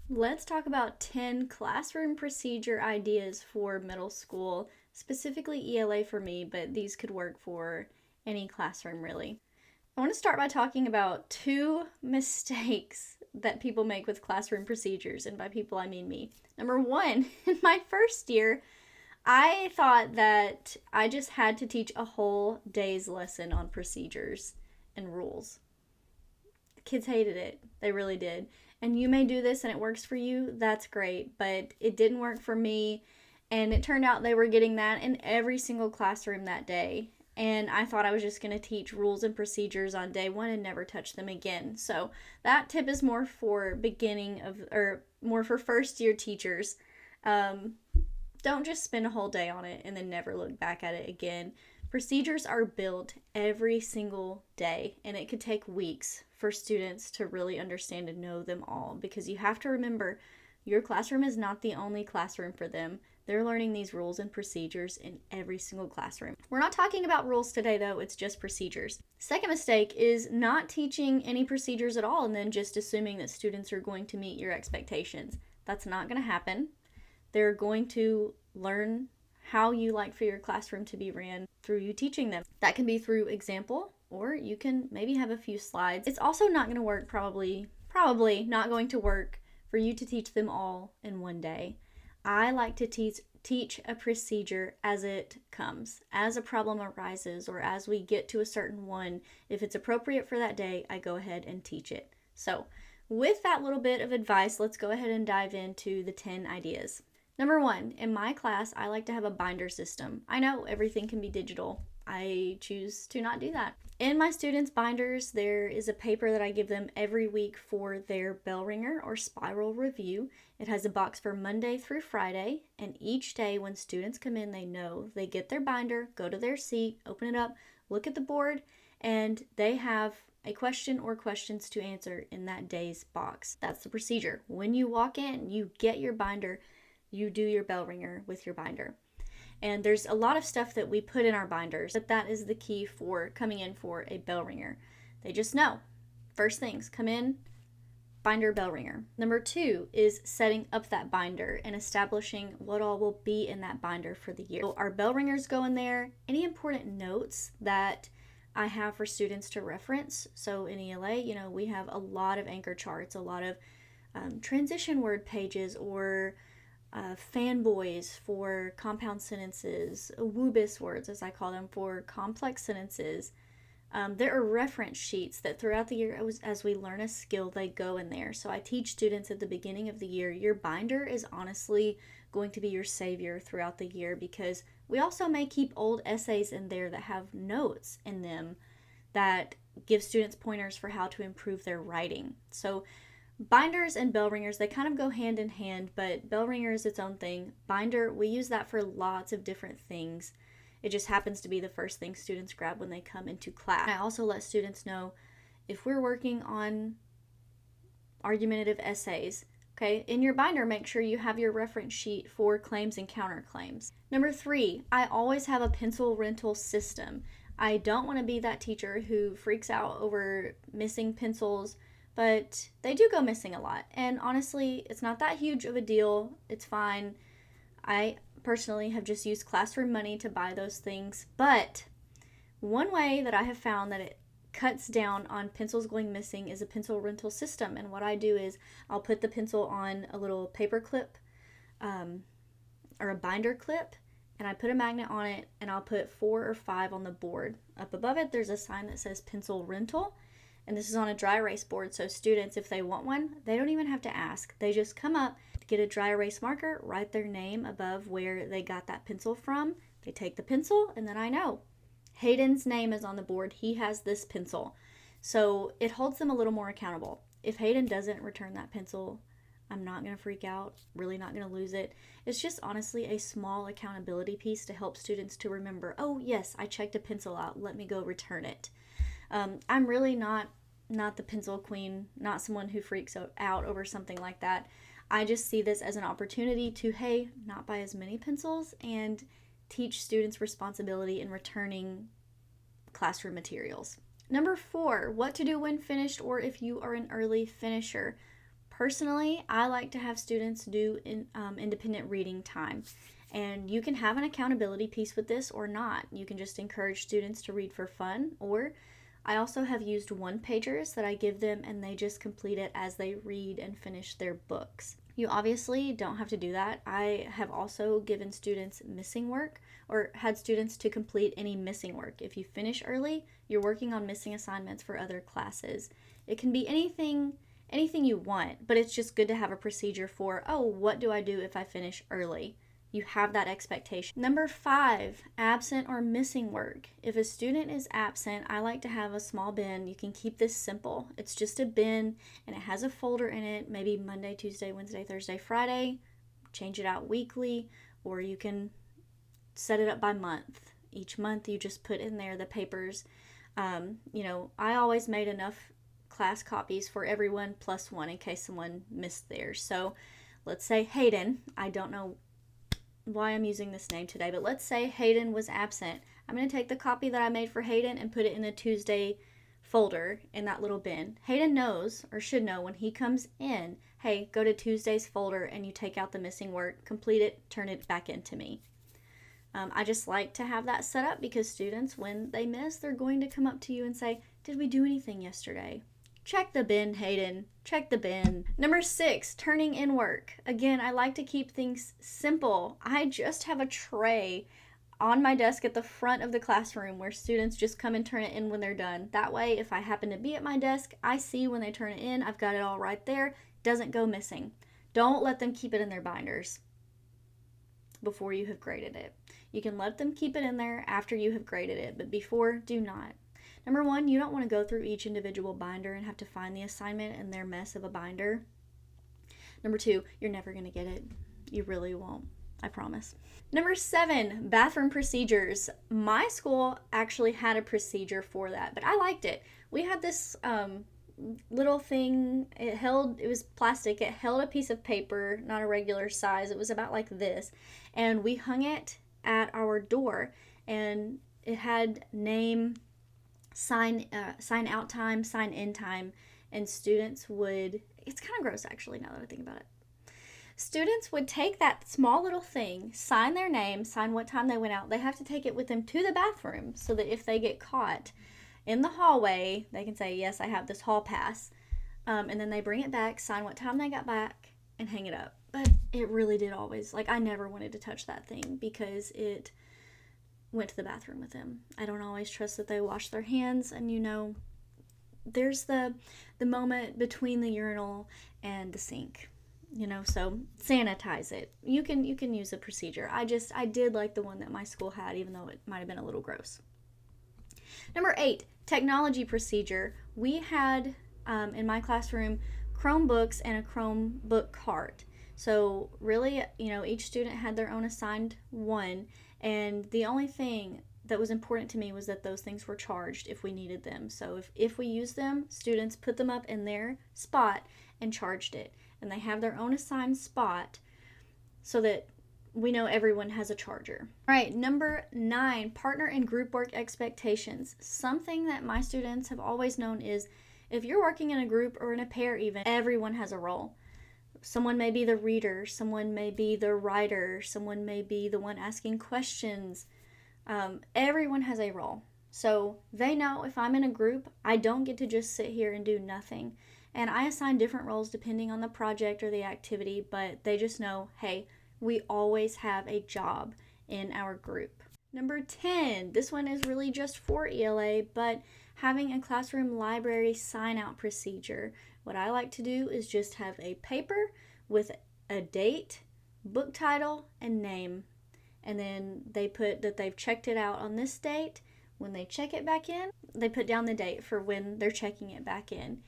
Let's talk about 10 classroom procedure ideas for middle school, specifically ELA for me, but these could work for any classroom really. I want to start by talking about two mistakes that people make with classroom procedures, and by people I mean me. Number one, in my first year, I thought that I just had to teach a whole day's lesson on procedures and rules. The kids hated it. They really did. And you may do this and it works for you. That's great. But it didn't work for me. And it turned out they were getting that in every single classroom that day. And I thought I was just going to teach rules and procedures on day one and never touch them again. So that tip is more for more for first year teachers. Um, don't just spend a whole day on it and then never look back at it again. Procedures are built every single day, and it could take weeks for students to really understand and know them all because you have to remember your classroom is not the only classroom for them. They're learning these rules and procedures in every single classroom. We're not talking about rules today, though, it's just procedures. Second mistake is not teaching any procedures at all and then just assuming that students are going to meet your expectations. That's not going to happen. They're going to learn how you like for your classroom to be ran through you teaching them. That can be through example, or you can maybe have a few slides. It's also not going to work, probably not going to work for you to teach them all in one day. I like to teach a procedure as it comes, as a problem arises, or as we get to a certain one. If it's appropriate for that day, I go ahead and teach it. So with that little bit of advice, let's go ahead and dive into the 10 ideas. Number one, in my class, I like to have a binder system. I know everything can be digital. I choose to not do that. In my students' binders, there is a paper that I give them every week for their bell ringer or spiral review. It has a box for Monday through Friday, and each day when students come in, they know they get their binder, go to their seat, open it up, look at the board, and they have a question or questions to answer in that day's box. That's the procedure. When you walk in, you get your binder, you do your bell ringer with your binder. And there's a lot of stuff that we put in our binders, but that is the key for coming in for a bell ringer. They just know. First things, come in, binder, bell ringer. Number two is setting up that binder and establishing what all will be in that binder for the year. So our bell ringers go in there. Any important notes that I have for students to reference. So in ELA, we have a lot of anchor charts, a lot of transition word pages, or fanboys for compound sentences, woobis words, as I call them, for complex sentences. There are reference sheets that throughout the year, as we learn a skill, they go in there. So I teach students at the beginning of the year, your binder is honestly going to be your savior throughout the year, because we also may keep old essays in there that have notes in them that give students pointers for how to improve their writing. So binders and bell ringers, they kind of go hand in hand, but bell ringer is its own thing. Binder, we use that for lots of different things. It just happens to be the first thing students grab when they come into class. I also let students know if we're working on argumentative essays, okay, in your binder, make sure you have your reference sheet for claims and counterclaims. Number three, I always have a pencil rental system. I don't want to be that teacher who freaks out over missing pencils, but they do go missing a lot. And honestly, it's not that huge of a deal. It's fine. I personally have just used classroom money to buy those things. But one way that I have found that it cuts down on pencils going missing is a pencil rental system. And what I do is I'll put the pencil on a little paper clip or a binder clip, and I put a magnet on it, and I'll put 4 or 5 on the board. Up above it, there's a sign that says pencil rental. And this is on a dry erase board, so students, if they want one, they don't even have to ask. They just come up, get a dry erase marker, write their name above where they got that pencil from. They take the pencil, and then I know Hayden's name is on the board. He has this pencil. So it holds them a little more accountable. If Hayden doesn't return that pencil, I'm not going to freak out, really not going to lose it. It's just honestly a small accountability piece to help students to remember, oh yes, I checked a pencil out, let me go return it. I'm really not the pencil queen, not someone who freaks out over something like that. I just see this as an opportunity to, hey, not buy as many pencils and teach students responsibility in returning classroom materials. Number 4, what to do when finished or if you are an early finisher. Personally, I like to have students do independent reading time. And you can have an accountability piece with this or not. You can just encourage students to read for fun, or I also have used one-pagers that I give them and they just complete it as they read and finish their books. You obviously don't have to do that. I have also given students missing work or had students to complete any missing work. If you finish early, you're working on missing assignments for other classes. It can be anything you want, but it's just good to have a procedure for, oh, what do I do if I finish early? You have that expectation. Number 5, absent or missing work. If a student is absent, I like to have a small bin. You can keep this simple. It's just a bin and it has a folder in it, maybe Monday, Tuesday, Wednesday, Thursday, Friday. Change it out weekly, or you can set it up by month. Each month you just put in there the papers. I always made enough class copies for everyone plus one in case someone missed theirs. So let's say Hayden, I don't know why I'm using this name today, but let's say Hayden was absent. I'm going to take the copy that I made for Hayden and put it in the Tuesday folder in that little bin. Hayden knows, or should know, when he comes in, hey, go to Tuesday's folder and you take out the missing work, complete it, turn it back into me. I just like to have that set up because students, when they miss, they're going to come up to you and say, did we do anything yesterday? Check the bin, Hayden. Check the bin. Number 6, turning in work. Again, I like to keep things simple. I just have a tray on my desk at the front of the classroom where students just come and turn it in when they're done. That way, if I happen to be at my desk, I see when they turn it in. I've got it all right there. It doesn't go missing. Don't let them keep it in their binders before you have graded it. You can let them keep it in there after you have graded it, but before, do not. Number 1, you don't want to go through each individual binder and have to find the assignment in their mess of a binder. Number 2, you're never going to get it. You really won't. I promise. Number 7, bathroom procedures. My school actually had a procedure for that, but I liked it. We had this little thing. It was plastic. It held a piece of paper, not a regular size. It was about like this, and we hung it at our door, and it had name, sign out time, sign in time, and students would, it's kind of gross actually now that I think about it. Students would take that small little thing, sign their name, sign what time they went out. They have to take it with them to the bathroom so that if they get caught in the hallway, they can say, yes, I have this hall pass. And then they bring it back, sign what time they got back, and hang it up. But it really did always, I never wanted to touch that thing because it went to the bathroom with them. I don't always trust that they wash their hands, and there's the moment between the urinal and the sink, so sanitize it. You can use a procedure. I did like the one that my school had, even though it might have been a little gross. Number 8, technology procedure. We had in my classroom Chromebooks and a Chromebook cart. So really, each student had their own assigned one, and the only thing that was important to me was that those things were charged if we needed them. So if we used them, students put them up in their spot and charged it. And they have their own assigned spot so that we know everyone has a charger. All right, number 9, partner and group work expectations. Something that my students have always known is if you're working in a group or in a pair even, everyone has a role. Someone may be the reader, someone may be the writer, someone may be the one asking questions. Everyone has a role. So they know if I'm in a group, I don't get to just sit here and do nothing. And I assign different roles depending on the project or the activity, but they just know, hey, we always have a job in our group. Number 10, this one is really just for ELA, but having a classroom library sign-out procedure. What I like to do is just have a paper with a date, book title, and name. And then they put that they've checked it out on this date. When they check it back in, they put down the date for when they're checking it back in.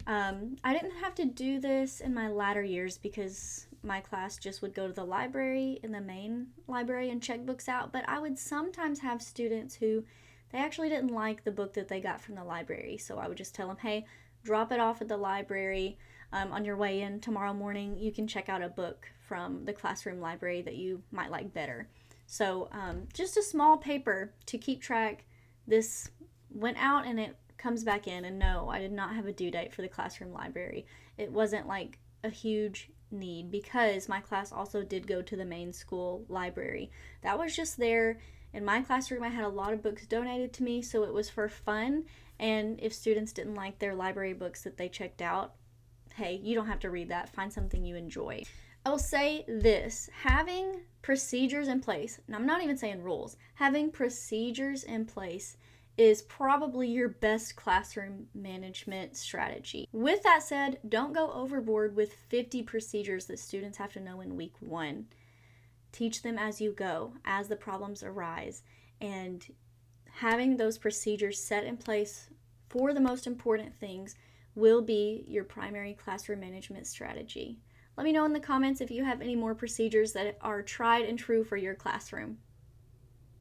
I didn't have to do this in my latter years because my class just would go to the library, in the main library, and check books out, but I would sometimes have students who they actually didn't like the book that they got from the library, so I would just tell them, hey, drop it off at the library. On your way in tomorrow morning, you can check out a book from the classroom library that you might like better. So just a small paper to keep track. This went out and it comes back in, and no, I did not have a due date for the classroom library. It wasn't like a huge need because my class also did go to the main school library. That was just there. In my classroom, I had a lot of books donated to me, so it was for fun. And if students didn't like their library books that they checked out, hey, you don't have to read that. Find something you enjoy. I will say this, having procedures in place, and I'm not even saying rules, having procedures in place is probably your best classroom management strategy. With that said, don't go overboard with 50 procedures that students have to know in week one. Teach them as you go, as the problems arise, and having those procedures set in place for the most important things will be your primary classroom management strategy. Let me know in the comments if you have any more procedures that are tried and true for your classroom.